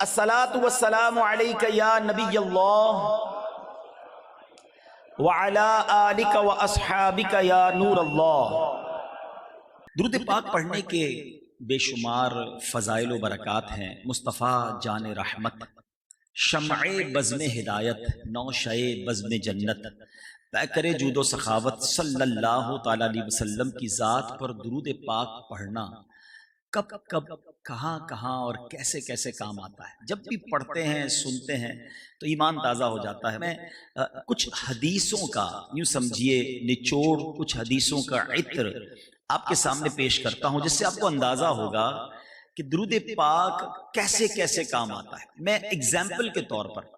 الصلاۃ والسلام علیک یا نبی اللہ وعلی آلک واصحابک یا نور اللہ۔ درود پاک پڑھنے کے بے شمار فضائل و برکات ہیں۔ مصطفیٰ جان رحمت، شمع بزم ہدایت، نوشہ بزم جنت، پیکر جود و سخاوت صلی اللہ تعالی علیہ وسلم کی ذات پر درود پاک پڑھنا کب کب کہاں کہاں اور کیسے کیسے کام آتا ہے۔ جب بھی پڑھتے ہیں سنتے ہیں تو ایمان تازہ ہو جاتا ہے۔ میں کچھ حدیثوں کا یوں سمجھیے نچوڑ، کچھ حدیثوں کا عطر آپ کے سامنے پیش کرتا ہوں، جس سے آپ کو اندازہ ہوگا کہ درود پاک کیسے کیسے کام آتا ہے۔ میں اگزامپل کے طور پر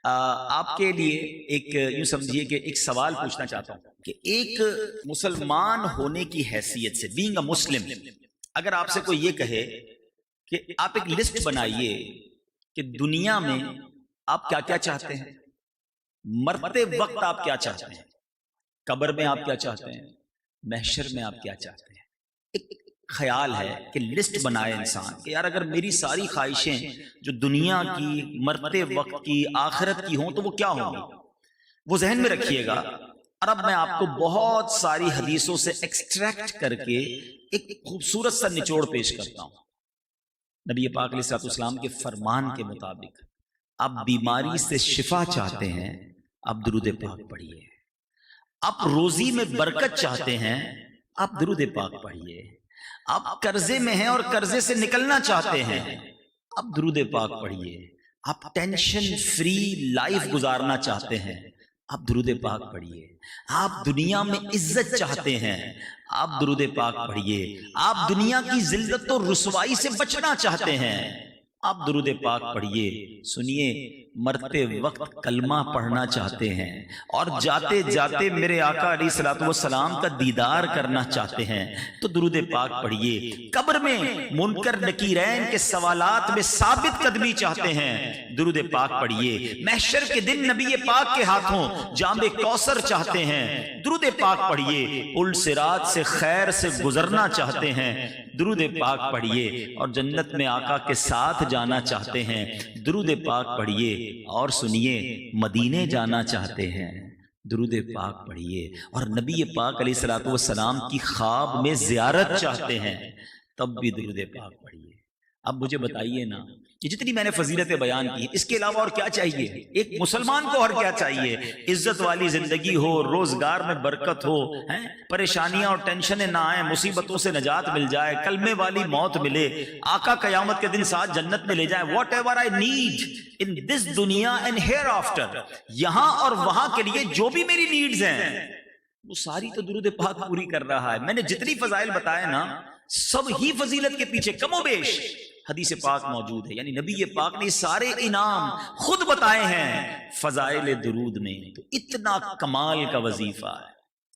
آپ کے لیے ایک یوں سمجھیے کہ ایک سوال پوچھنا چاہتا ہوں کہ ایک مسلمان ہونے کی حیثیت سے، بینگ اے مسلم، اگر آپ سے کوئی یہ کہے کہ آپ ایک لسٹ بنائیے کہ دنیا میں آپ کیا کیا چاہتے ہیں، مرتے وقت آپ کیا چاہتے ہیں، قبر میں آپ کیا چاہتے ہیں، محشر میں آپ کیا چاہتے ہیں، ایک خیال ہے کہ لسٹ بنائے انسان کہ یار اگر میری ساری خواہشیں جو دنیا کی، مرتے وقت کی، آخرت کی ہوں تو وہ کیا ہوں گی، وہ ذہن میں رکھیے گا۔ اور اب میں آپ کو بہت ساری حدیثوں سے ایکسٹریکٹ کر کے ایک خوبصورت سا نچوڑ پیش کرتا ہوں۔ نبی پاک علیہ الصلوۃ والسلام کے فرمان کے مطابق آپ بیماری سے شفا چاہتے ہیں، آپ درود پاک پڑھیے۔ آپ روزی میں برکت چاہتے ہیں، آپ درود پاک پڑھیے۔ آپ قرضے میں ہیں اور قرضے سے نکلنا چاہتے ہیں، آپ درود پاک پڑھیے۔ آپ ٹینشن فری لائف گزارنا چاہتے ہیں، آپ درود پاک پڑھیے۔ آپ دنیا میں عزت چاہتے ہیں، آپ درود پاک پڑھیے۔ آپ دنیا کی ذلت و رسوائی سے بچنا چاہتے ہیں، آپ درود پاک پڑھیے۔ سنیے، مرتے وقت کلمہ پڑھنا چاہتے ہیں اور جاتے جاتے میرے آقا علیہ الصلوۃ والسلام کا دیدار کرنا چاہتے ہیں تو درود پاک پڑھیے۔ قبر میں منکر نکیرین کے سوالات میں ثابت قدمی چاہتے ہیں، درود پاک پڑھیے۔ محشر کے دن نبی پاک کے ہاتھوں جام کوثر چاہتے ہیں، درود پاک پڑھیے۔ پل صراط سے خیر سے گزرنا چاہتے ہیں، درود پاک پڑھیے۔ اور جنت میں آقا کے ساتھ جانا چاہتے ہیں، درود پاک پڑھیے۔ اور سنیے، مدینے جانا چاہتے ہیں، درود پاک پڑھیے۔ اور نبی پاک علیہ الصلوۃ والسلام کی خواب میں زیارت چاہتے ہیں، تب بھی درود پاک پڑھیے۔ اب مجھے بتائیے نا کہ جتنی میں نے فضیلتیں بیان کی ہیں، اس کے علاوہ اور کیا چاہیے؟ ایک مسلمان کو اور کیا چاہیے؟ عزت والی زندگی ہو، روزگار میں برکت ہو، پریشانیاں اور ٹینشنیں نہ آئیں، مصیبتوں سے نجات مل جائے، کلمے والی موت ملے، آقا قیامت کے دن ساتھ جنت میں لے جائے۔ Whatever I need in this دنیا اینڈ ہیئر آفٹر، یہاں اور وہاں کے لیے جو بھی میری نیڈز ہیں وہ ساری تو درود پاک پوری کر رہا ہے۔ میں نے جتنی فضائل بتائے نا، سب ہی فضیلت کے پیچھے کم و بیش حدیث پاک موجود ہے۔ یعنی نبی پاک نے سارے انعام خود بتائے ہیں فضائل درود میں، تو اتنا کمال کا وظیفہ ہے۔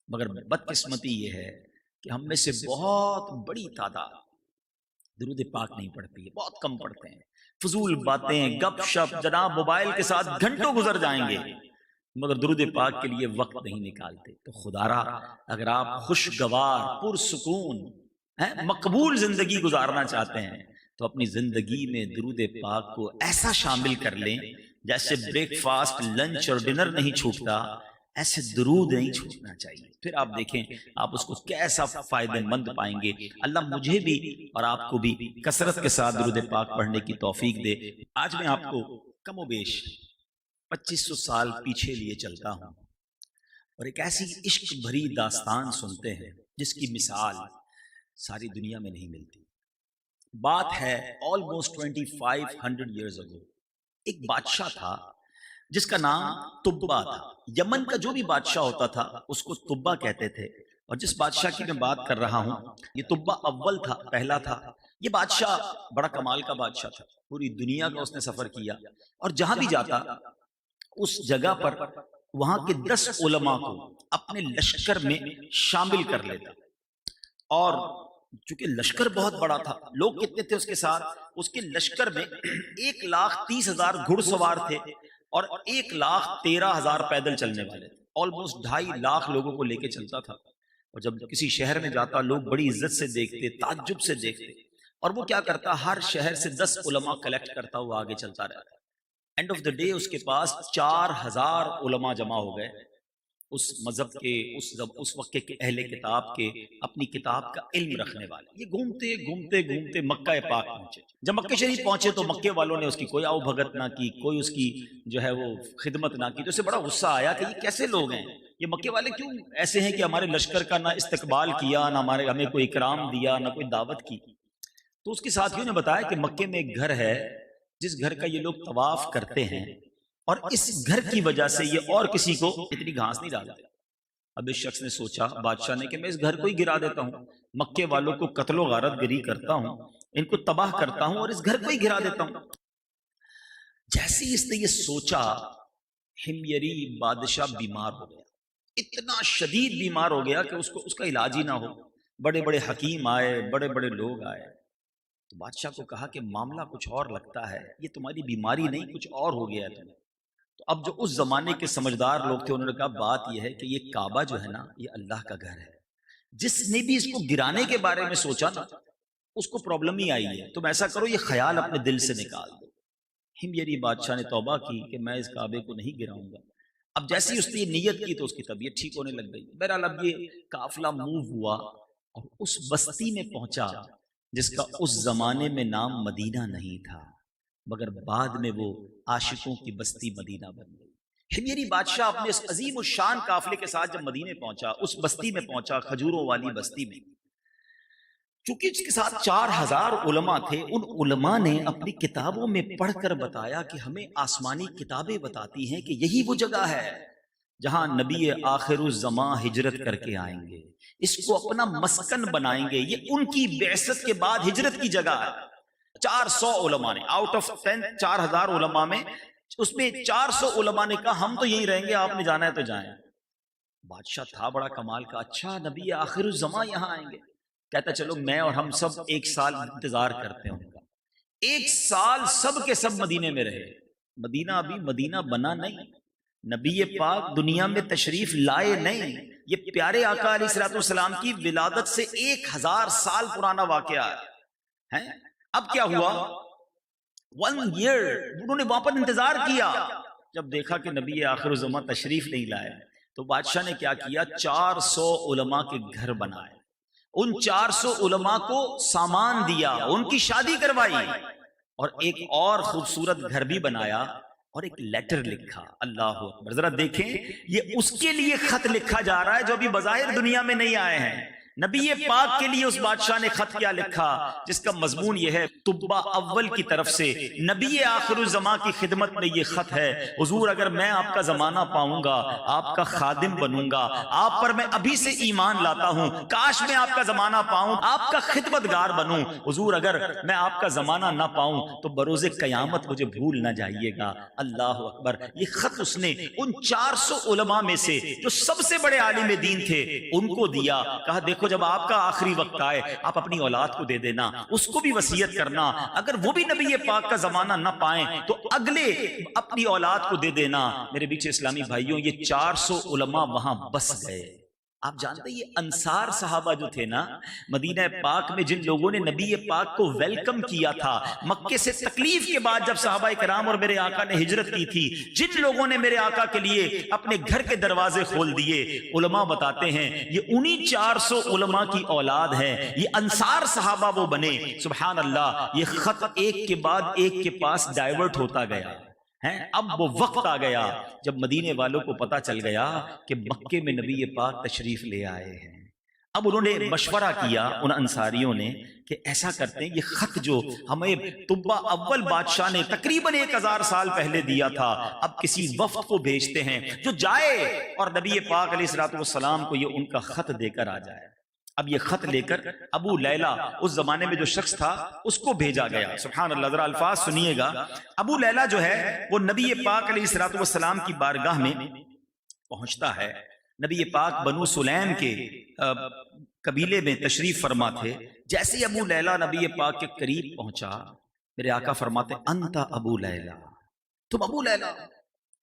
مگر بدقسمتی یہ ہے کہ ہم میں سے بہت بڑی تعداد درود پاک نہیں پڑھتی ہے، بہت کم پڑھتے ہیں۔ فضول باتیں، گپ شپ، جناب موبائل کے ساتھ گھنٹوں گزر جائیں گے مگر درود پاک کے لیے وقت نہیں نکالتے۔ تو خدا را اگر آپ خوشگوار، پرسکون، مقبول زندگی گزارنا چاہتے ہیں تو اپنی زندگی میں درود پاک کو ایسا شامل کر لیں جیسے بریک فاسٹ، لنچ اور ڈنر نہیں چھوٹتا، ایسے درود نہیں چھوٹنا چاہیے۔ پھر آپ دیکھیں آپ اس کو کیسا فائدہ مند پائیں گے۔ اللہ مجھے بھی اور آپ کو بھی کثرت کے ساتھ درود پاک پڑھنے کی توفیق دے۔ آج میں آپ کو کم و بیش 2500 سال پیچھے لیے چلتا ہوں اور ایک ایسی عشق بھری داستان سنتے ہیں جس کی مثال ساری دنیا میں نہیں ملتی۔ بات ہے almost 2500 years ago۔ ایک بادشاہ تھا جس کا نام تبا تھا۔ یمن کا جو بھی بادشاہ ہوتا تھا اس کو تبا کہتے تھے، اور جس بادشاہ کی میں بات کر رہا ہوں یہ تبا اول تھا، پہلا تھا۔ یہ بادشاہ بڑا کمال کا بادشاہ تھا، پوری دنیا کا اس نے سفر کیا، اور جہاں بھی جاتا اس جگہ پر وہاں کے 10 علماء کو اپنے لشکر میں شامل کر لیتا۔ اور چونکہ لشکر بہت بڑا تھا، لوگ کتنے تھے اس کے ساتھ؟ اس کے لشکر میں 1,30,000 گھڑ سوار تھے اور 1,13,000 پیدل چلنے والے تھے۔ آلموسٹ 2.5 لاکھ لوگوں کو لے کے چلتا تھا۔ اور جب کسی شہر میں جاتا لوگ بڑی عزت سے دیکھتے، تعجب سے دیکھتے، اور وہ کیا کرتا، ہر شہر سے 10 علماء کلیکٹ کرتا ہوا آگے چلتا رہتا۔ اینڈ آف دا ڈے اس کے پاس 4000 علماء جمع ہو گئے، اس مذہب کے، اس وقت کے اہل کتاب کے، اپنی کتاب کا علم رکھنے والے۔ یہ گھومتے گھومتے گھومتے مکہ پاک پہنچے۔ جب مکہ شریف پہنچے تو مکے والوں نے اس کی کوئی آؤ بھگت نہ کی، کوئی اس کی جو ہے وہ خدمت نہ کی، تو اسے بڑا غصہ آیا کہ یہ کیسے لوگ ہیں، یہ مکے والے کیوں ایسے ہیں کہ ہمارے لشکر کا نہ استقبال کیا، نہ ہمیں کوئی اکرام دیا، نہ کوئی دعوت کی۔ تو اس کے ساتھیوں نے بتایا کہ مکے میں ایک گھر ہے جس گھر کا یہ لوگ طواف کرتے ہیں، اور اس گھر کی وجہ سے یہ اور کسی کو اتنی گھاس نہیں ڈالتے۔ اب اس شخص نے سوچا، بادشاہ نے، کہ میں اس گھر کو ہی گرا دیتا ہوں، مکے والوں کو قتل و غارت گری کرتا ہوں، ان کو تباہ کرتا ہوں اور اس گھر کو ہی گرا دیتا ہوں۔ جیسے ہی اس نے یہ سوچا، ہمیری بادشاہ بیمار ہو گیا، اتنا شدید بیمار ہو گیا کہ اس کا علاج ہی نہ ہو۔ بڑے بڑے حکیم آئے، بڑے بڑے لوگ آئے، تو بادشاہ کو کہا کہ معاملہ کچھ اور لگتا ہے، یہ تمہاری بیماری نہیں، کچھ اور ہو گیا ہے تمہیں۔ تو اب جو اس زمانے کے سمجھدار لوگ تھے انہوں نے کہا بات یہ ہے کہ یہ کعبہ جو ہے نا، یہ اللہ کا گھر ہے، جس نے بھی اس کو گرانے کے بارے میں سوچا نا، اس کو پرابلم ہی آئی ہے، تم ایسا کرو یہ خیال اپنے دل سے نکال دو۔ ہمیری بادشاہ نے توبہ کی کہ میں اس کعبے کو نہیں گراؤں گا۔ اب جیسی اس نے یہ نیت کی تو اس کی طبیعت ٹھیک ہونے لگ گئی۔ بہرحال اب یہ قافلہ موو ہوا اور اس بستی میں پہنچا جس کا اس زمانے میں نام مدینہ نہیں تھا، مگر بعد میں وہ عاشقوں کی بستی مدینہ بن گئی۔ ہمیری بادشاہ اپنے اس عظیم الشان قافلے کے ساتھ جب مدینے پہنچا، اس بستی میں پہنچا، کھجوروں والی بستی میں، چونکہ اس کے ساتھ 4000 علماء تھے، ان علماء نے اپنی کتابوں میں پڑھ کر بتایا کہ ہمیں آسمانی کتابیں بتاتی ہیں کہ یہی وہ جگہ ہے جہاں نبی آخر الزماں ہجرت کر کے آئیں گے، اس کو اپنا مسکن بنائیں گے، یہ ان کی بعثت کے بعد ہجرت کی جگہ ہے۔ 400 علماء نے، آؤٹ آف 10 4000 علماء میں، اس میں 400 علماء نے کہا ہم تو یہیں رہیں گے، آپ نے جانا ہے تو جائیں۔ بادشاہ تھا بڑا کمال کا، اچھا نبی آخر الزماں یہاں آئیں گے، کہتا چلو میں اور ہم سب 1 سال انتظار کرتے ہیں ان کا۔ 1 سال سب کے سب مدینے میں رہے۔ مدینہ ابھی مدینہ بنا نہیں، نبی پاک دنیا میں تشریف لائے نہیں، یہ پیارے آقا علیہ الصلوۃ والسلام کی ولادت سے 1000 سال پرانا واقعہ ہے۔ اب کیا ہوا، 1 ایئر انہوں نے وہاں پر انتظار کیا، جب دیکھا کہ نبی آخر الزماں تشریف نہیں لائے تو بادشاہ نے کیا کیا، 400 علماء کے گھر بنائے، ان 400 علماء کو سامان دیا، ان کی شادی کروائی، اور ایک اور خوبصورت گھر بھی بنایا اور ایک لیٹر لکھا۔ اللہ اکبر، ذرا دیکھیں یہ اس کے لیے خط لکھا جا رہا ہے جو ابھی بظاہر دنیا میں نہیں آئے ہیں۔ نبی پاک کے لیے اس بادشاہ نے خط کیا لکھا، جس کا مضمون یہ ہے، طبہ اول کی طرف سے نبی آخر الزماں کی خدمت میں یہ خط ہے، حضور اگر میں آپ کا زمانہ پاؤں گا، آپ کا خادم بنوں گا، آپ پر میں ابھی سے ایمان لاتا ہوں، کاش میں آپ کا زمانہ پاؤں، آپ کا خدمتگار بنوں، حضور اگر میں آپ کا زمانہ نہ پاؤں تو بروز قیامت مجھے بھول نہ جائیے گا۔ اللہ اکبر، یہ خط اس نے ان 400 علماء میں سے جو سب سے بڑے عالم دین تھے ان کو دیا، کہا دیکھو جب آپ کا آخری وقت آئے آپ اپنی اولاد کو دے دینا، اس کو بھی وصیت کرنا، اگر وہ بھی نبی پاک کا زمانہ نہ پائیں تو اگلے اپنی اولاد کو دے دینا۔ میرے بیچ اسلامی بھائیوں، یہ 400 علماء وہاں بس گئے۔ آپ جانتے ہیں یہ انصار صحابہ جو تھے نا، مدینہ پاک میں جن لوگوں نے نبی پاک کو ویلکم کیا تھا، مکے سے تکلیف کے بعد جب صحابہ کرام اور میرے آقا نے ہجرت کی تھی، جن لوگوں نے میرے آقا کے لیے اپنے گھر کے دروازے کھول دیے، علماء بتاتے ہیں یہ انہی 400 علماء کی اولاد ہے، یہ انصار صحابہ وہ بنے۔ سبحان اللہ، یہ خط ایک کے بعد ایک کے پاس ڈائیورٹ ہوتا گیا ہے۔ اب وہ وقت آ گیا جب مدینے والوں کو پتا چل گیا کہ مکے میں نبی پاک تشریف لے آئے ہیں۔ اب انہوں نے مشورہ کیا ان انصاریوں نے کہ ایسا کرتے ہیں، یہ خط جو ہمیں طبہ اول بادشاہ نے تقریباً 1000 سال پہلے دیا تھا، اب کسی وفد کو بھیجتے ہیں جو جائے اور نبی پاک علیہ الصلوۃ والسلام کو یہ ان کا خط دے کر آ جائے۔ اب یہ خط لے کر ابو لیلہ، اس زمانے میں جو شخص تھا، اس کو بھیجا گیا۔ سبحان اللہ، ذرا الفاظ سنیے گا۔ ابو لیلہ جو ہے وہ نبی پاک علیہ الصلوۃ والسلام کی بارگاہ میں پہنچتا ہے۔ نبی پاک بنو سلیم کے قبیلے میں تشریف فرما تھے۔ جیسے ہی ابو لیلہ نبی پاک کے قریب پہنچا، میرے آقا فرماتے انت ابو لیلہ، تم ابو لیلہ۔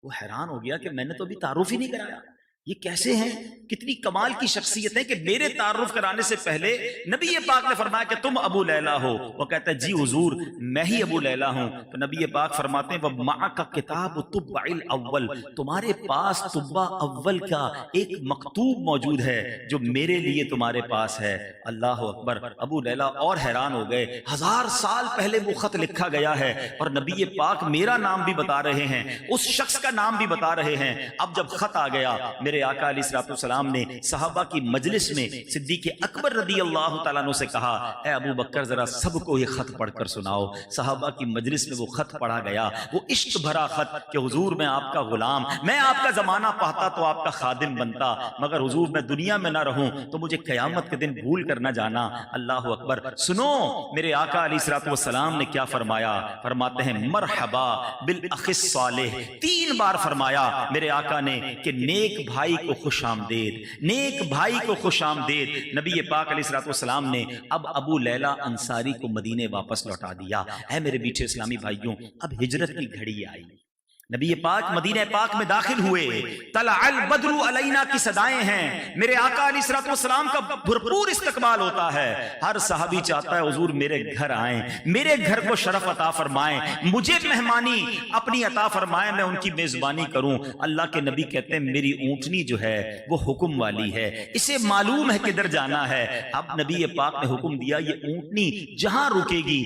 وہ حیران ہو گیا کہ میں نے تو ابھی تعارف ہی نہیں کرایا، یہ کیسے ہیں؟ کتنی کمال کی شخصیت ہے کہ میرے تعارف کرانے سے پہلے نبی پاک نے فرمایا کہ تم ابو لیلہ ہو. وہ کہتا ہے جی حضور میں ہی ابو لیلہ ہوں. تو نبی پاک فرماتے ہیں وَمَعَكَ کتاب طُبْعِ الْأَوَّلِ، تمہارے پاس طُبْعَ اول کا ایک مکتوب موجود ہے جو میرے لیے تمہارے پاس ہے. اللہ اکبر. ابو لیلہ اور حیران ہو گئے. 1000 سال پہلے وہ خط لکھا گیا ہے اور نبی پاک میرا نام بھی بتا رہے ہیں، اس شخص کا نام بھی بتا رہے ہیں. اب جب خط آ گیا، میرے آقا علیہ الصلوۃ والسلام نے صحابہ کی مجلس میں صدیق اکبر رضی اللہ تعالیٰ عنہ سے کہا اے ابو بکر ذرا سب کو یہ خط پڑھ کر سناؤ. صحابہ کی مجلس میں وہ خط پڑھا گیا، وہ عشق بھرا خط کہ حضور میں آپ کا غلام، میں آپ کا زمانہ پاتا تو آپ کا خادم بنتا، مگر حضور میں دنیا میں نہ رہوں تو مجھے قیامت کے دن بھول کر نہ جانا. اللہ اکبر. سنو میرے آقا علیہ الصلوۃ والسلام نے کیا فرمایا. فرماتے ہیں مرحبا بالاخ الصالح. 3 بار فرمایا میرے آقا نے کہ نیک بھائی کو خوش آمدید، نیک بھائی کو خوش آمدید. نبی پاک علیہ الصلوۃ والسلام نے اب ابو لیلہ انصاری کو مدینے واپس لوٹا دیا. اے میرے میٹھے اسلامی بھائیوں، اب ہجرت کی گھڑی آئی. نبی پاک مدینہ پاک میں داخل ہوئے. طلع البدر علینا کی صدائیں ہیں. میرے آقا علیہ الصلوۃ والسلام کا بھرپور استقبال ہوتا ہے. ہر صحابی چاہتا ہے حضور میرے گھر آئیں، میرے گھر کو شرف عطا فرمائیں، مجھے مہمانی اپنی عطا فرمائیں، میں ان کی میزبانی کروں. اللہ کے نبی کہتے ہیں میری اونٹنی جو ہے وہ حکم والی ہے، اسے معلوم ہے کدھر جانا ہے. اب نبی پاک نے حکم دیا یہ اونٹنی جہاں رکے گی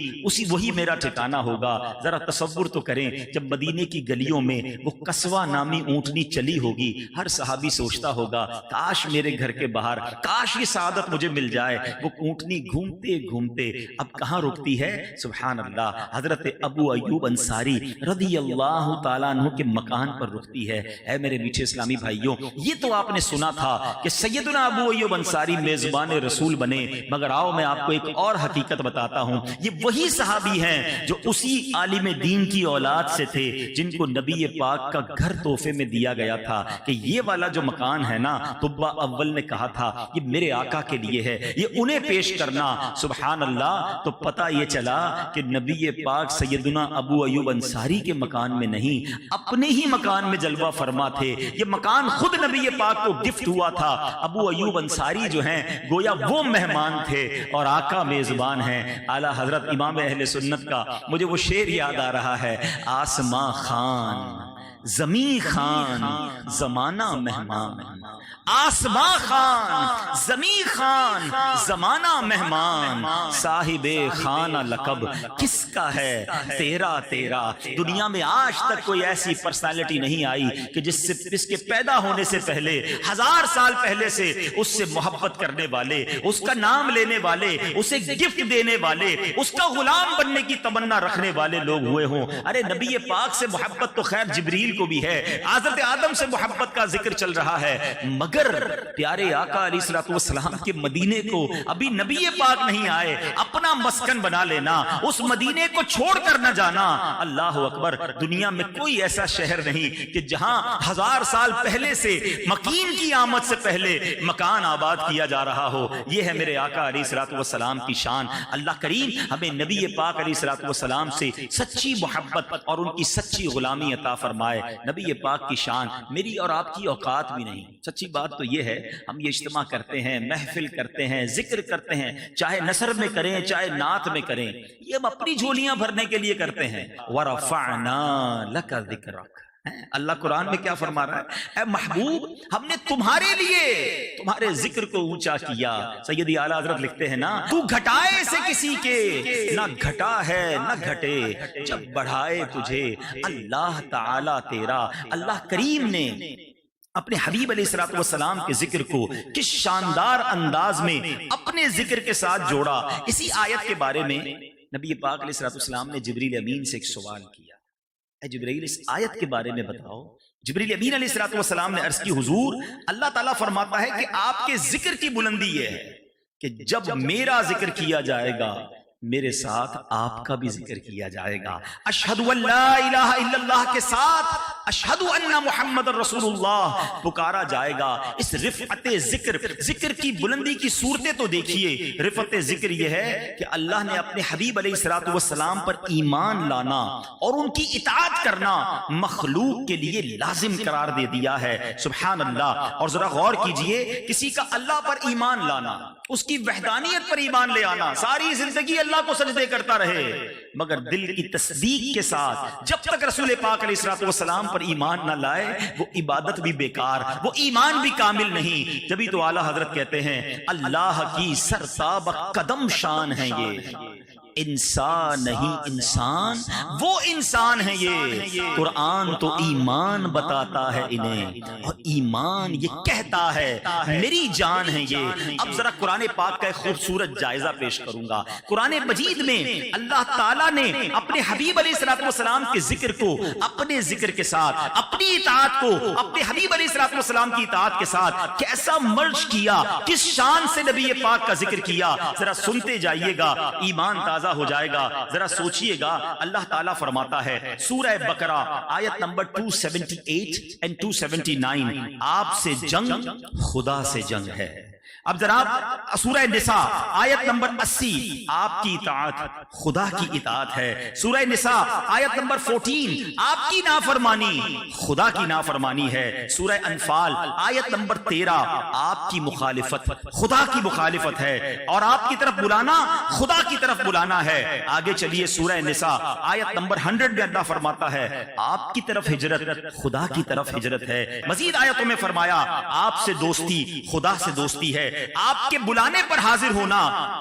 وہی میرا ٹھکانہ ہوگا. ذرا تصور تو کریں جب مدینے کی گلیوں میں وہ قصوہ نامی اونٹنی چلی ہوگی، ہر صحابی سوچتا ہوگا کاش میرے گھر کے باہر، کاش یہ سعادت مجھے مل جائے. وہ اونٹنی گھومتے گھومتے اب کہاں رکتی ہے؟ سبحان اللہ، حضرت ابو ایوب انصاری رضی اللہ تعالیٰ عنہ کے مکان پر رکتی ہے. اے میرے میٹھے اسلامی بھائیوں، یہ تو آپ نے سنا تھا کہ سیدنا ابو ایوب انصاری میزبان رسول بنے، مگر آؤ میں آپ کو ایک اور حقیقت بتاتا ہوں. یہ وہی صحابی ہیں جو اسی عالم دین کی اولاد سے تھے جن کو نبی پاک کا گھر تحفے میں دیا گیا تھا کہ یہ والا جو مکان ہے نا، طبہ اول نے کہا تھا یہ میرے آقا کے لیے ہے، یہ انہیں پیش کرنا. سبحان اللہ. تو پتہ یہ چلا کہ نبی پاک سیدنا ابو ایوب انصاری کے مکان میں نہیں، اپنے ہی مکان میں جلوہ فرما تھے. یہ مکان خود نبی پاک کو گفٹ ہوا تھا. ابو ایوب انصاری جو ہیں گویا وہ مہمان تھے اور آقا میزبان ہیں. اعلیٰ حضرت امام اہل سنت کا مجھے وہ شعر یاد آ رہا ہے، آسماں خان زمیں خان زمانہ مہمان، آسماں خان زمیں خان زمانہ مہمان، صاحب خانہ لقب کس کا ہے تیرا تیرا. دنیا میں آج تک کوئی ایسی پرسنالٹی نہیں آئی کہ جس کے پیدا ہونے سے پہلے 1000 سال پہلے سے اس سے محبت کرنے والے، اس کا نام لینے والے، اسے گفٹ دینے والے، اس کا غلام بننے کی تمنا رکھنے والے لوگ ہوئے ہوں. ارے نبی پاک سے محبت تو خیر جبریل کو بھی ہے، حضرت آدم سے محبت کا ذکر چل رہا ہے، مگر پیارے آقا علیہ الصلوۃ والسلام کے مدینے کو ابھی نبی پاک نہیں آئے، اپنا مسکن بنا لینا، اس مدینے کو چھوڑ کر نہ جانا. اللہ اکبر. دنیا میں کوئی ایسا شہر نہیں کہ جہاں 1000 سال پہلے سے مکین کی آمد سے پہلے مکان آباد کیا جا رہا ہو. یہ ہے میرے آقا علیہ الصلوۃ والسلام کی شان. اللہ کریم ہمیں نبی پاک علیہ الصلوۃ والسلام سے سچی محبت اور ان کی سچی غلامی عطا فرمائے. نبی پاک کی شان میری اور آپ کی اوقات بھی نہیں. سچی بات تو یہ ہے ہم یہ اجتماع کرتے ہیں، محفل کرتے ہیں، ذکر کرتے ہیں، چاہے نثر میں کریں چاہے نعت میں کریں، یہ ہم اپنی جھولیاں بھرنے کے لیے کرتے ہیں. وَرَفَعْنَا لَكَ ذِكْرَكَ. اللہ قرآن میں کیا فرما رہا ہے؟ اے محبوب ہم نے تمہارے لیے تمہارے ذکر کو اونچا کیا. سیدی اعلیٰ حضرت لکھتے ہیں نا، تو گھٹائے سے کسی کے نہ گھٹا ہے نہ گھٹے، جب بڑھائے تجھے اللہ تعالی تیرا. اللہ کریم نے اپنے حبیب علیہ الصلوۃ والسلام کے ذکر کو کس شاندار انداز میں اپنے ذکر کے ساتھ جوڑا. اسی آیت کے بارے میں نبی پاک علیہ الصلوۃ والسلام نے جبریل امین سے ایک سوال کیا، اے جبریل اس آیت کے بارے میں بتاؤ. جبریل امین علیہ الصلوۃ والسلام نے عرض کی حضور اللہ تعالیٰ فرماتا ہے کہ آپ کے ذکر کی بلندی یہ ہے کہ جب میرا ذکر کیا جائے گا میرے ساتھ آپ کا بھی ذکر کیا جائے گا. اشہدو ان لا الہ الا اللہ کے ساتھ اشہدو ان محمد رسول اللہ پکارا جائے گا. اس رفعت ذکر، ذکر کی بلندی کی صورتیں تو دیکھیے. رفعت ذکر یہ ہے کہ اللہ نے اپنے حبیب علیہ الصلوۃ والسلام پر ایمان لانا اور ان کی اطاعت کرنا مخلوق کے لیے لازم قرار دے دیا ہے. سبحان اللہ. اور ذرا غور کیجئے، کسی کا اللہ پر ایمان لانا، اس کی وحدانیت پر ایمان لے آنا، ساری زندگی اللہ کو سجدے کرتا رہے مگر دل کی تصدیق کے ساتھ جب تک رسول پاک علیہ الصلوۃ والسلام پر ایمان نہ لائے وہ عبادت بھی بیکار، وہ ایمان بھی کامل نہیں. جبھی تو اعلیٰ حضرت کہتے ہیں اللہ کی سرتاب قدم شان ہے یہ، انسان نہیں انسان، وہ انسان ہے یہ. قرآن تو ایمان بتاتا ہے انہیں، اور ایمان یہ کہتا ہے میری جان ہے یہ. اب ذرا قرآن پاک کا ایک خوبصورت جائزہ پیش کروں گا. قرآن مجید میں اللہ تعالیٰ نے اپنے حبیب علیہ الصلوۃ والسلام کے ذکر کو اپنے ذکر کے ساتھ، اپنی اطاعت کو اپنے حبیب علیہ الصلوۃ والسلام کی اطاعت کے ساتھ کیسا مرج کیا، کس شان سے نبی پاک کا ذکر کیا. ذرا سنتے جائیے گا، ایمان ہو جائے گا. ذرا سوچئے گا. اللہ تعالیٰ فرماتا ہے سورہ بقرہ آیت نمبر 278 and 279، آپ سے جنگ خدا سے جنگ ہے. اب جناب سورہ نساء آیت نمبر 80، آپ کی اطاعت خدا کی اطاعت ہے. سورہ نساء آیت نمبر 14، آپ کی نافرمانی خدا کی نافرمانی ہے. سورہ انفال آیت نمبر 13، آپ کی مخالفت خدا کی مخالفت ہے، اور آپ کی طرف بلانا خدا کی طرف بلانا ہے. آگے چلیے سورہ نساء آیت نمبر 100 میں اللہ فرماتا ہے آپ کی طرف ہجرت خدا کی طرف ہجرت ہے. مزید آیتوں میں فرمایا آپ سے دوستی خدا سے دوستی ہے، آپ کے بلانے پر حاضر ہونا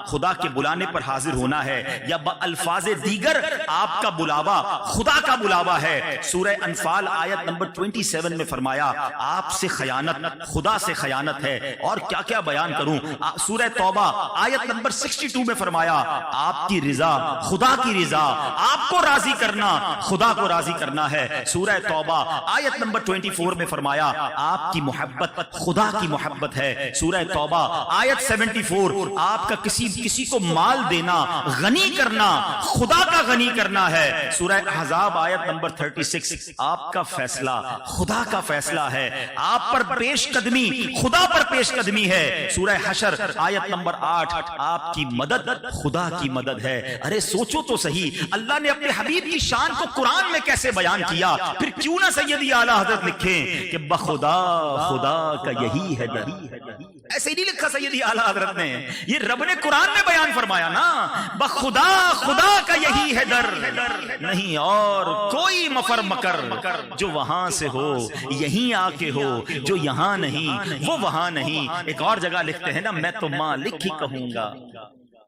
خدا کے بلانے پر حاضر ہونا ہے، یا الفاظ دیگر آپ کا بلاوا خدا کا بلاوا ہے. سورہ انفال آیت نمبر 27 میں فرمایا آپ سے خیانت خدا سے خیانت ہے. اور کیا کیا بیان کروں. سورہ توبہ آیت نمبر 62 میں فرمایا آپ کی رضا خدا کی رضا، آپ کو راضی کرنا خدا کو راضی کرنا ہے. سورہ توبہ آیت نمبر 24 میں فرمایا آپ کی محبت خدا کی محبت ہے. سورہ توبہ آیت 74، آپ کا کسی کو مال دینا غنی کرنا خدا کا غنی کرنا ہے. سورہ احزاب آیت نمبر 36، آپ کا فیصلہ خدا کا فیصلہ ہے، آپ پر پیش قدمی خدا پر پیش قدمی ہے. سورہ حشر آیت نمبر 8، آپ کی مدد خدا کی مدد ہے. ارے سوچو تو صحیح، اللہ نے اپنے حبیب کی شان کو قرآن میں کیسے بیان کیا. پھر کیوں نہ سیدی اعلیٰ حضرت لکھیں کہ بخدا خدا کا یہی ہے در. ایسے نہیں لکھا سیدی اعلیٰ حضرت نے، یہ رب نے قرآن میں بیان فرمایا نا، بخدا خدا کا یہی ہے در، نہیں اور کوئی مفر مکر جو وہاں سے ہو یہیں آ کے ہو، جو یہاں نہیں وہ وہاں نہیں. ایک اور جگہ لکھتے ہیں نا میں تو مالک ہی کہوں گا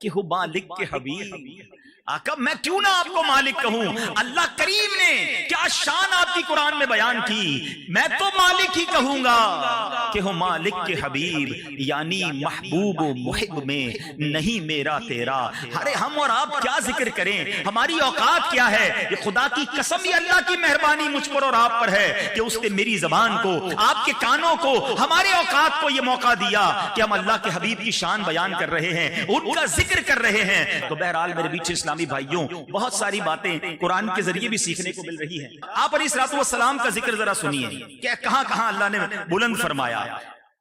کہ ہو مالک کے حبیب. آقا میں کیوں نہ آپ کو مالک کہوں. اللہ کریم نے کیا شان آپ کی قرآن میں بیان کی. میں تو مالک ہی کہوں گا کہ ہو مالک کے حبیب، یعنی محبوب و محب میں نہیں میرا تیرا. ارے ہم اور آپ کیا ذکر کریں، ہماری اوقات کیا ہے. یہ خدا کی قسم یہ اللہ کی مہربانی مجھ پر اور آپ پر ہے کہ اس نے میری زبان کو، آپ کے کانوں کو، ہمارے اوقات کو یہ موقع دیا کہ ہم اللہ کے حبیب کی شان بیان کر رہے ہیں، ان کا ذکر کر رہے ہیں. تو بہرحال میرے بیچ اسلامی بھائیوں بہت ساری باتیں قرآن کے ذریعے بھی سیکھنے کو مل رہی ہیں. آپ علیہ الصلوۃ والسلام کا ذکر ذرا سنیے کہ کہاں کہاں اللہ نے بلند فرمایا.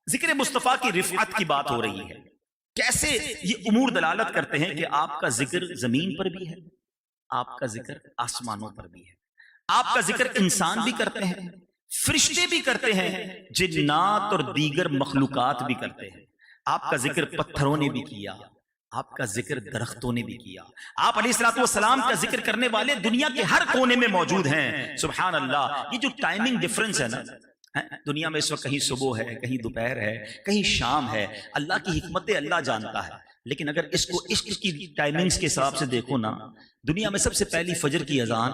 ذکر مصطفیٰ کی رفعت کی بات ہو رہی ہے. کیسے یہ امور دلالت کرتے ہیں کہ آپ کا ذکر زمین پر بھی ہے، آپ کا ذکر آسمانوں پر بھی ہے، آپ کا ذکر انسان بھی کرتے ہیں، فرشتے بھی کرتے ہیں، جنات اور دیگر مخلوقات بھی کرتے ہیں. آپ کا ذکر پتھروں نے بھی کیا، آپ کا ذکر درختوں نے بھی کیا. آپ علیہ الصلوۃ والسلام کا ذکر کرنے والے دنیا کے ہر کونے میں موجود ہیں. سبحان اللہ. یہ جو ٹائمنگ ڈفرنس ہے نا دنیا میں اس وقت، کہیں صبح ہے، کہیں دوپہر ہے، کہیں شام ہے، اللہ کی حکمت اللہ جانتا ہے. لیکن اگر اس کو عشق کی ٹائمنگز کے حساب سے دیکھو نا، دنیا میں سب سے پہلی فجر کی اذان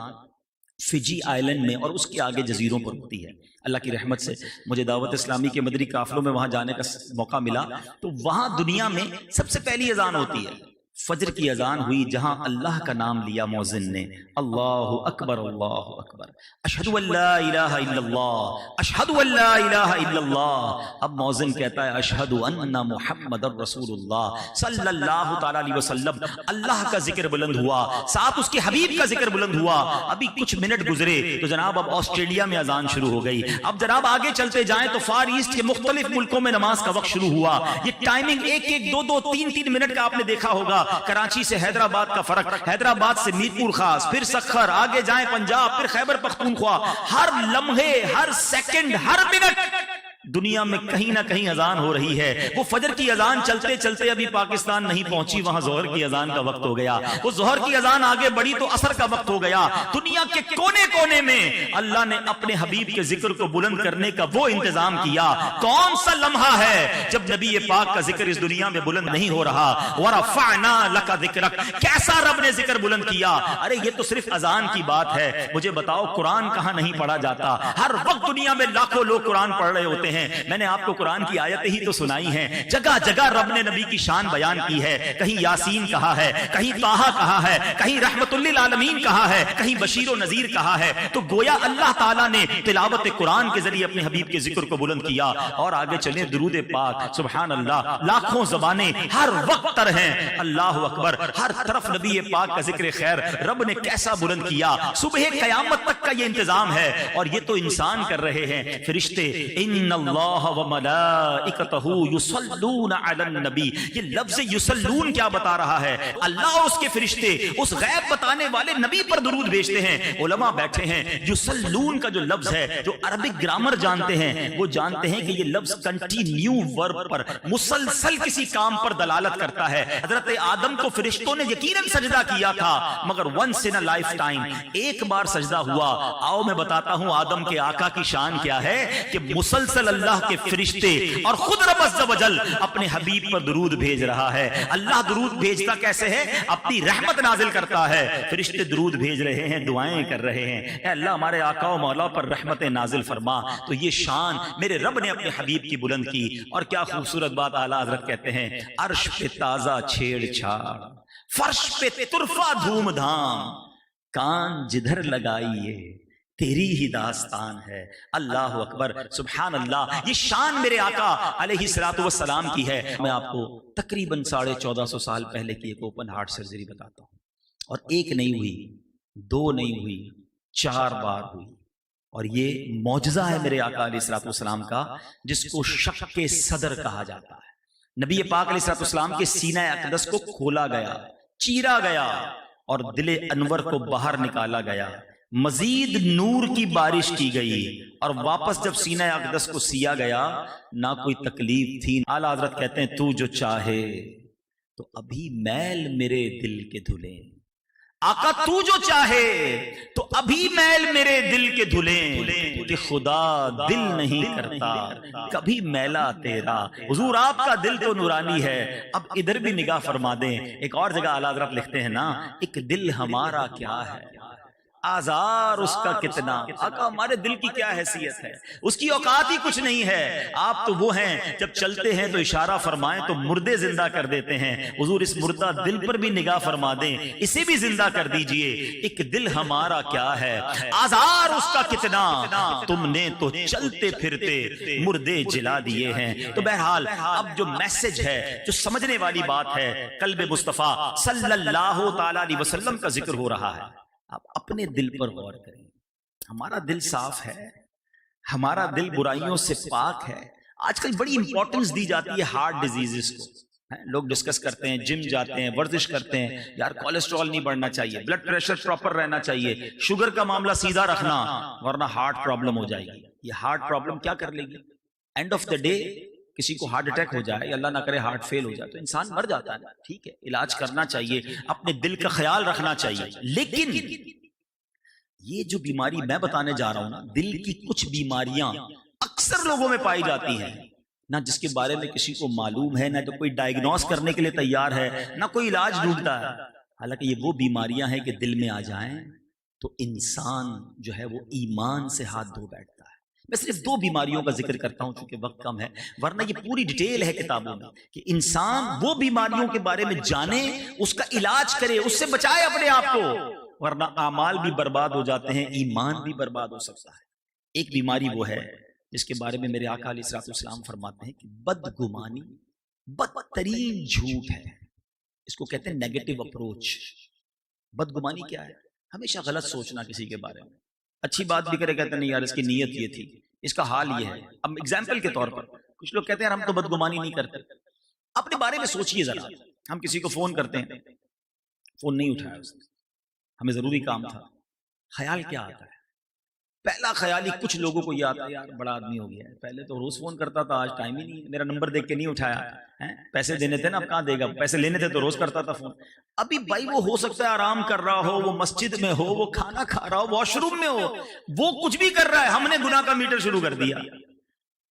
فجی آئلینڈ میں اور اس کے آگے جزیروں پر ہوتی ہے. اللہ کی رحمت سے مجھے دعوت اسلامی کے مدری قافلوں میں وہاں جانے کا موقع ملا، تو وہاں دنیا میں سب سے پہلی اذان ہوتی ہے فجر کی اذان ہوئی، جہاں اللہ کا نام لیا مؤذن نے، اللہ اکبر اللہ اکبر، اشہد ان لا الہ الا اللہ، اشہد ان لا الہ الا اللہ۔ اب مؤذن کہتا ہے اشہد ان محمد رسول اللہ صلی اللہ تعالی علیہ وسلم۔ اللہ کا ذکر بلند ہوا، ساتھ اس کے حبیب کا ذکر بلند ہوا۔ ابھی کچھ منٹ گزرے تو جناب اب آسٹریلیا میں اذان شروع ہو گئی۔ اب جناب آگے چلتے جائیں تو فار ایسٹ کے مختلف ملکوں میں نماز کا وقت شروع ہوا۔ یہ ٹائمنگ ایک ایک دو دو تین تین منٹ کا آپ نے دیکھا ہوگا۔ کراچی سے حیدرآباد کا فرق، حیدرآباد سے میر پور خاص، پھر سکھر، آگے جائیں پنجاب، پھر خیبر پختونخوا۔ ہر لمحے، ہر سیکنڈ، ہر منٹ دنیا میں کہیں نہ کہیں اذان ہو رہی ہے۔ وہ فجر کی اذان چلتے چلتے ابھی پاکستان نہیں پہنچی، وہاں ظہر کی اذان کا وقت ہو گیا۔ وہ ظہر کی اذان آگے بڑھی تو عصر کا وقت ہو گیا۔ دنیا کے کونے کونے میں اللہ نے اپنے حبیب کے ذکر کو بلند کرنے کا وہ انتظام کیا۔ کون سا لمحہ ہے جب نبی پاک کا ذکر اس دنیا میں بلند نہیں ہو رہا؟ وَرَفَعْنَا لَكَ ذِكْرَكَ، کیسا رب نے ذکر بلند کیا۔ ارے یہ تو صرف اذان کی بات ہے، مجھے بتاؤ قرآن کہاں نہیں پڑھا جاتا؟ ہر وقت دنیا میں لاکھوں لوگ قرآن پڑھ رہے ہوتے ہیں۔ میں نے آپ کو قرآن کی آیتیں ہی تو سنائی ہیں، جگہ جگہ رب نے نبی کی شان بیان کی ہے۔ کہیں یاسین کہا ہے، کہیں طٰہٰ کہا ہے، کہیں رحمت للعالمین کہا ہے، کہیں بشیر و نذیر کہا ہے۔ تو گویا اللہ تعالیٰ نے تلاوت قرآن کے ذریعے اپنے حبیب کے ذکر کو بلند کیا۔ اور آگے چلیں، درود پاک، سبحان اللہ، لاکھوں زبانیں ہر وقت تر ہیں، اللہ اکبر، ہر طرف نبی پاک کا ذکر خیر رب نے کیسا بلند کیا۔ صبح قیامت تک کا یہ انتظام ہے، اور یہ تو انسان کر رہے ہیں۔ فرشتے، ان اللہ وملائکتہ یصلون علی النبی، یہ لفظ یصلون کیا بتا رہا ہے؟ اللہ اور اس کے فرشتے اس غیب بتانے والے نبی پر درود بھیجتے ہیں۔ علماء بیٹھے ہیں، یصلون کا جو لفظ ہے، جو عربک گرامر جانتے ہیں وہ جانتے ہیں کہ یہ لفظ کنٹینیو ورب پر، مسلسل کسی کام پر دلالت کرتا ہے۔ حضرت آدم کو فرشتوں نے یقیناً سجدہ کیا تھا، مگر ونس ان لائف ٹائم، ایک بار سجدہ ہوا۔ آؤ میں بتاتا ہوں آدم کے آقا کی شان کیا ہے، کہ مسلسل اللہ کے فرشتے اور خود رب عز و جل اپنے حبیب پر درود بھیج رہا ہے۔ اللہ درود بھیجتا کیسے ہے؟ اپنی رحمت نازل کرتا ہے، فرشتے درود بھیج رہے ہیں، دعائیں کر رہے ہیں، اے اللہ ہمارے آقا و مولا پر رحمت نازل فرما۔ تو یہ شان میرے رب نے اپنے حبیب کی بلند کی۔ اور کیا خوبصورت بات اعلیٰ حضرت کہتے ہیں، عرش پہ تازہ چھیڑ چھاڑ، فرش پہ طرفہ دھوم دھام، کان جدھر لگائیے تیری ہی داستان ہے۔ اللہ اکبر، سبحان اللہ۔ یہ شان میرے آقا علیہ الصلوۃ والسلام کی ہے۔ میں آپ کو تقریباً 1450 سال پہلے کی ایک اوپن ہارٹ سرجری بتاتا ہوں، اور ایک نہیں ہوئی، دو نہیں ہوئی، 4 بار ہوئی۔ اور یہ معجزہ ہے میرے آقا علیہ الصلوۃ والسلام کا، جس کو شق کے صدر کہا جاتا ہے۔ نبی پاک علیہ الصلوۃ والسلام کے سینہ اقدس کو کھولا گیا، چیرا گیا، اور دل انور کو باہر نکالا گیا، مزید نور کی بارش کی گئی، اور واپس جب سینہ اقدس کو سیا گیا نہ کوئی تکلیف تھی۔ اعلیٰ حضرت کہتے ہیں، تو جو چاہے تو ابھی میل میرے دل کے دھلیں، آقا تو جو چاہے تو ابھی میل میرے دل کے دھلیں، کہ خدا دل نہیں کرتا کبھی میلا تیرا۔ حضور آپ کا دل تو نورانی ہے۔ اب ادھر بھی نگاہ فرما دیں، ایک اور جگہ اعلیٰ حضرت لکھتے ہیں نا، ایک دل ہمارا کیا ہے، آزار اس کا کتنا۔ آقا ہمارے دل کی کیا حیثیت ہے، اس کی اوقات ہی کچھ نہیں ہے۔ آپ تو وہ ہیں جب چلتے ہیں تو اشارہ فرمائیں تو مردے زندہ کر دیتے ہیں۔ حضور اس مردہ دل پر بھی نگاہ فرما دیں، اسے بھی زندہ کر دیجئے۔ ایک دل ہمارا کیا ہے، آزار اس کا کتنا، تم نے تو چلتے پھرتے مردے جلا دیے ہیں۔ تو بہرحال اب جو میسج ہے، جو سمجھنے والی بات ہے، قلب مصطفیٰ صلی اللہ تعالی علیہ وسلم کا ذکر ہو رہا ہے۔ آپ اپنے دل پر غور کریں، ہمارا دل صاف ہے، ہمارا دل برائیوں سے پاک ہے۔ آج کل بڑی امپورٹنس دی جاتی ہے ہارٹ ڈیزیزز کو، لوگ ڈسکس کرتے ہیں، جم جاتے ہیں، ورزش کرتے ہیں، یار کولیسٹرول نہیں بڑھنا چاہیے، بلڈ پریشر پراپر رہنا چاہیے، شوگر کا معاملہ سیدھا رکھنا ورنہ ہارٹ پرابلم ہو جائے گی۔ یہ ہارٹ پرابلم کیا کر لے گی؟ اینڈ آف دا ڈے کسی کو ہارٹ اٹیک ہو جائے، اللہ نہ کرے ہارٹ فیل ہو جائے، تو انسان مر جاتا ہے۔ ٹھیک ہے، علاج کرنا چاہیے، اپنے دل کا خیال رکھنا چاہیے، لیکن یہ جو بیماری میں بتانے جا رہا ہوں نا، دل کی کچھ بیماریاں اکثر لوگوں میں پائی جاتی ہیں، نہ جس کے بارے میں کسی کو معلوم ہے، نہ تو کوئی ڈائگنوز کرنے کے لیے تیار ہے، نہ کوئی علاج ڈھونڈتا ہے۔ حالانکہ یہ وہ بیماریاں ہیں کہ دل میں آ جائیں تو انسان جو ہے وہ ایمان سے ہاتھ دھو بیٹھتا ہے۔ میں صرف 2 بیماریوں کا ذکر کرتا ہوں چونکہ وقت کم ہے، ورنہ یہ پوری ڈیٹیل ہے کتابوں میں کہ انسان وہ بیماریوں کے بارے میں جانے، اس کا علاج کرے، اس سے بچائے اپنے آپ کو، ورنہ اعمال بھی برباد ہو جاتے ہیں، ایمان بھی برباد ہو سکتا ہے۔ ایک بیماری وہ ہے جس کے بارے میں میرے آقا علیہ الصلوۃ والسلام فرماتے ہیں کہ بدگمانی بدترین جھوٹ ہے، اس کو کہتے ہیں نیگیٹو اپروچ۔ بدگمانی کیا ہے؟ ہمیشہ غلط سوچنا کسی کے بارے میں، اچھی بات بھی کرے کہتے ہیں نہیں یار اس کی نیت یہ تھی، اس کا حال یہ ہے۔ اب ایگزامپل کے طور پر کچھ لوگ کہتے ہیں ہم تو بدگمانی نہیں کرتے، اپنے بارے میں سوچئے ذرا۔ ہم کسی کو فون کرتے ہیں، فون نہیں اٹھایا اس نے، ہمیں ضروری کام تھا، خیال کیا آتا ہے؟ پہلا خیال ہی کچھ لوگوں کو یہ آتا ہے یار بڑا آدمی ہو گیا ہے، پہلے تو روز فون کرتا تھا، آج ٹائم ہی نہیں ہے، میرا نمبر دیکھ کے نہیں اٹھایا ہے، پیسے دینے تھے نا اب کہاں دے گا، پیسے لینے تھے تو روز کرتا تھا فون۔ ابھی بھائی وہ ہو سکتا ہے آرام کر رہا ہو، وہ مسجد میں ہو، وہ کھانا کھا رہا ہو، واش روم میں ہو، وہ کچھ بھی کر رہا ہے، ہم نے گناہ کا میٹر شروع کر دیا۔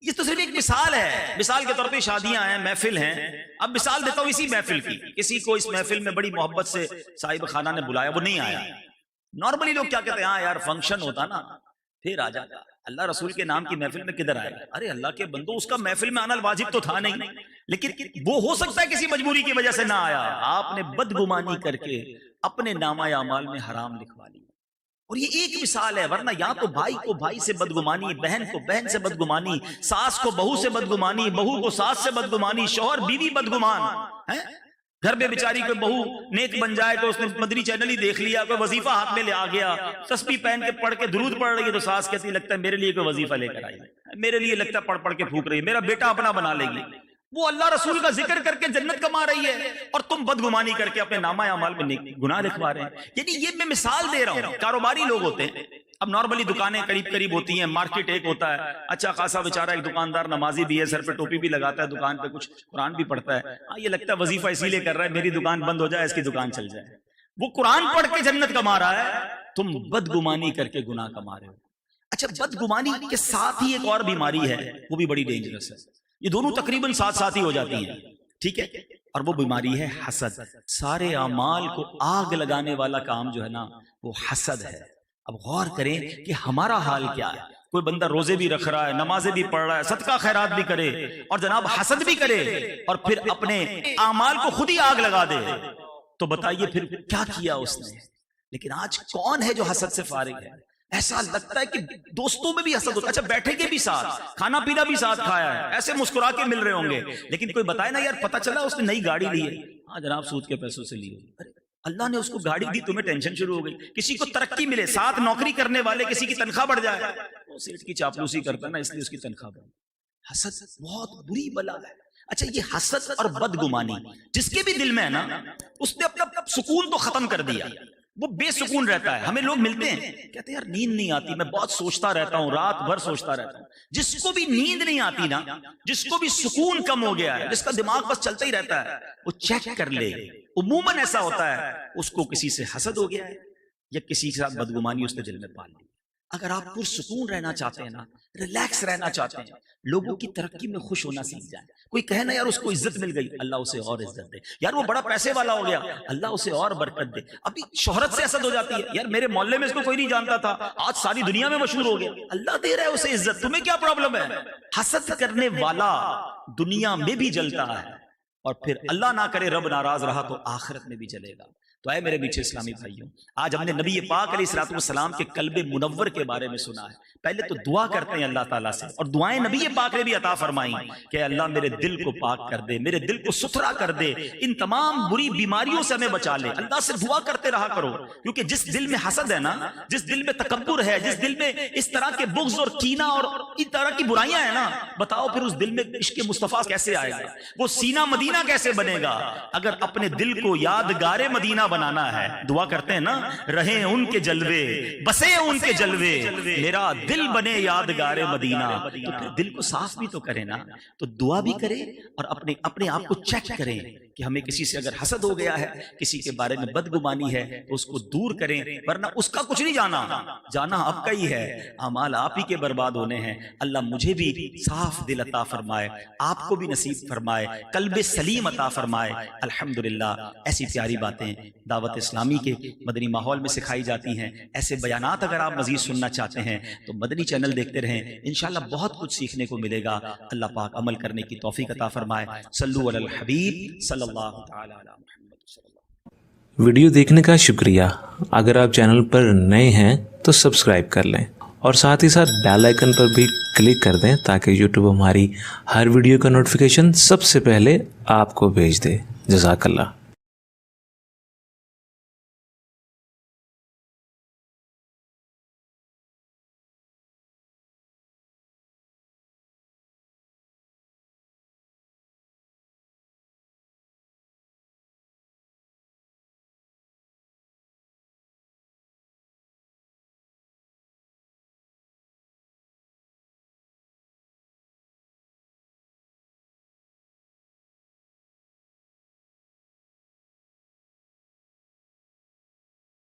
یہ تو صرف ایک مثال ہے، مثال کے طور پہ شادیاں ہیں، محفل ہیں۔ اب مثال دیتا ہوں اسی محفل کی، کسی کو اس محفل میں بڑی محبت سے صاحب خانہ نے بلایا، وہ نہیں آیا۔ نارملی لوگ کیا کہتے ہیں، ہاں یار فنکشن ہوتا نا پھر آ جاتا، اللہ رسول کے نام کی محفل میں کدھر آئے؟ ارے اللہ کے بندو، اس کا محفل میں آنا واجب تو تھا نہیں، لیکن وہ ہو سکتا ہے کسی مجبوری کی وجہ سے نہ آیا۔ آپ نے بدگمانی کر کے اپنے نامہ اعمال میں حرام لکھوا لی، اور یہ ایک مثال ہے، ورنہ یا تو بھائی کو بھائی سے بدگمانی، بہن کو بہن سے بدگمانی، ساس کو بہو سے بدگمانی، بہو کو ساس سے بدگمانی، شوہر بیوی بدگمان ہے۔ گھر میں بیچاری کوئی بہو نیک بن جائے تو اس نے مدنی چینل ہی دیکھ لیا، کوئی وظیفہ ہاتھ میں لے آ گیا، تسبیح پہن کے پڑھ کے درود پڑھ رہی ہے تو ساس کہتی لگتا ہے میرے لیے کوئی وظیفہ لے کر آئی ہے، میرے لیے لگتا ہے پڑھ پڑھ کے پھونک رہی ہے، میرا بیٹا اپنا بنا لے گی۔ وہ اللہ رسول کا ذکر کر کے جنت کما رہی ہے اور تم بدگمانی کر کے اپنے نامہ اعمال میں گناہ لکھوا رہے ہیں۔ یعنی یہ میں مثال دے رہا ہوں، کاروباری لوگ ہوتے ہیں، اب نارملی دکانیں قریب قریب ہوتی ہیں، مارکیٹ ایک ہوتا ہے، اچھا خاصا بیچارہ ایک دکاندار نمازی بھی ہے، سر پہ ٹوپی بھی لگاتا ہے، دکان پہ کچھ قرآن بھی پڑھتا ہے، ہاں یہ لگتا ہے وظیفہ اسی لیے کر رہا ہے میری دکان بند ہو جائے اس کی دکان چل جائے، وہ قرآن پڑھ کے جنت کما رہا ہے، تم بدگمانی کر کے گناہ کما رہے ہو۔ اچھا بدگمانی کے ساتھ ہی ایک اور بیماری ہے، وہ بھی بڑی ڈینجرس ہے، یہ دونوں تقریباً ساتھ ساتھ ہی ہو جاتی ہیں، ٹھیک ہے، اور وہ بیماری ہے حسد۔ سارے اعمال کو آگ لگانے والا کام جو ہے نا وہ حسد ہے۔ اب غور کریں کہ ہمارا حال کیا ہے، کوئی بندہ روزے بھی رکھ رہا ہے، نمازیں بھی پڑھ رہا ہے، صدقہ خیرات بھی کرے اور جناب حسد بھی کرے اور پھر اپنے اعمال کو خود ہی آگ لگا دے، تو بتائیے پھر کیا کیا اس نے؟ لیکن آج کون ہے جو حسد سے فارغ ہے؟ ایسا لگتا ہے کہ دوستوں میں بھی حسد ہوتا ہے، اچھا بیٹھے کے بھی ساتھ، کھانا پینا بھی ساتھ کھایا ہے، ایسے مسکرا کے مل رہے ہوں گے، لیکن کوئی بتائے نا یار پتہ چلا اس نے نئی گاڑی لی ہے، ہاں جناب سود کے پیسوں سے لی ہے، اللہ نے اس کو گاڑی دی، تمہیں ٹینشن شروع ہو گئی۔ کسی کو ترقی ملے، ساتھ نوکری کرنے والے کسی کی تنخواہ بڑھ جائے، وہ صرف کی چاپلوسی کرتا ہے نا اس لیے اس کی تنخواہ بڑھ۔ حسد بہت بری بلا ہے۔ اچھا یہ حسد اور بدگمانی جس کے بھی دل میں ہے نا، اس نے اپنا سکون تو ختم کر دیا، وہ بے سکون رہتا ہے۔ ہمیں لوگ ملتے ہیں کہتے ہیں یار نیند نہیں آتی، میں بہت سوچتا رہتا ہوں، رات بھر سوچتا رہتا ہوں۔ جس کو بھی نیند نہیں آتی نا، جس کو بھی سکون کم ہو گیا ہے، جس کا دماغ بس چلتا ہی رہتا ہے، وہ چیک کر لے، عموماً ایسا ہوتا ہے اس کو کسی سے حسد ہو گیا ہے یا کسی کے ساتھ بدگمانی اس نے دل میں پال لی۔ اگر آپ پرسکون رہنا چاہتے ہیں نا، ریلیکس رہنا چاہتے ہیں، لوگوں کی ترقی میں خوش ہونا سیکھ جائیں۔ کوئی کہے نا یار اس کو عزت مل گئی، اللہ اسے اور عزت دے، یار وہ بڑا پیسے والا ہو گیا، اللہ اسے اور برکت دے۔ ابھی شہرت سے حسد ہو جاتی ہے، یار میرے محلے میں اس کو کوئی نہیں جانتا تھا، آج ساری دنیا میں مشہور ہو گیا، اللہ دے رہا ہے اسے عزت، تمہیں کیا پرابلم ہے؟ حسد کرنے والا دنیا میں بھی جلتا ہے، اور پھر اللہ نہ کرے رب ناراض رہا تو آخرت میں بھی جلے گا۔ تو اے میرے میٹھے اسلامی بھائیوں، آج ہم نے نبی پاک علیہ الصلوۃ والسلام کے قلب منور کے بارے میں سنا ہے۔ پہلے تو دعا کرتے ہیں اللہ تعالیٰ سے، اور دعائیں نبی پاک نے بھی عطا فرمائی کہ اللہ میرے دل کو پاک کر دے، میرے دل کو ستھرا کر دے، ان تمام بری بیماریوں سے ہمیں بچا لے۔ اللہ سے دعا کرتے رہا کرو، کیونکہ جس دل میں حسد ہے نا، جس دل میں تکبر ہے، جس دل میں اس طرح کے بغض اور کینہ اور اس طرح کی برائیاں ہیں نا، بتاؤ پھر اس دل میں عشق مصطفیٰ کیسے آئے گا؟ وہ سینہ مدینہ کیسے بنے گا؟ اگر اپنے دل کو یادگار مدینہ بنانا ہے، دعا کرتے ہیں نا، رہیں ان کے جلوے، بسے ان کے جلوے، میرا دل بنے یادگار مدینہ، تو پھر دل کو صاف بھی تو کرے نا، تو دعا بھی کرے اور اپنے آپ کو چیک کریں کہ ہمیں کسی سے اگر حسد ہو گیا ہے، کسی کے بارے میں بدگمانی ہے تو اس کو دور کریں، ورنہ اس کا کچھ نہیں جانا آپ کا ہی ہے، اعمال آپ ہی کے برباد ہونے ہیں۔ اللہ مجھے بھی صاف دل عطا فرمائے، آپ کو بھی نصیب فرمائے، قلب سلیم عطا فرمائے۔ الحمدللہ ایسی پیاری باتیں دعوت اسلامی کے مدنی ماحول میں سکھائی جاتی ہیں۔ ایسے بیانات اگر آپ مزید سننا چاہتے ہیں تو مدنی چینل دیکھتے رہیں، انشاءاللہ بہت کچھ سیکھنے کو ملے گا۔ اللہ پاک عمل کرنے کی توفیق عطا فرمائے۔ صلو علی الحبیب صلی اللہ تعالی علی محمد صلی اللہ۔ ویڈیو دیکھنے کا شکریہ۔ اگر آپ چینل پر نئے ہیں تو سبسکرائب کر لیں اور ساتھ ہی ساتھ بیل آئیکن پر بھی کلک کر دیں تاکہ یوٹیوب ہماری ہر ویڈیو کا نوٹیفیکیشن سب سے پہلے آپ کو بھیج دے۔ جزاک اللہ۔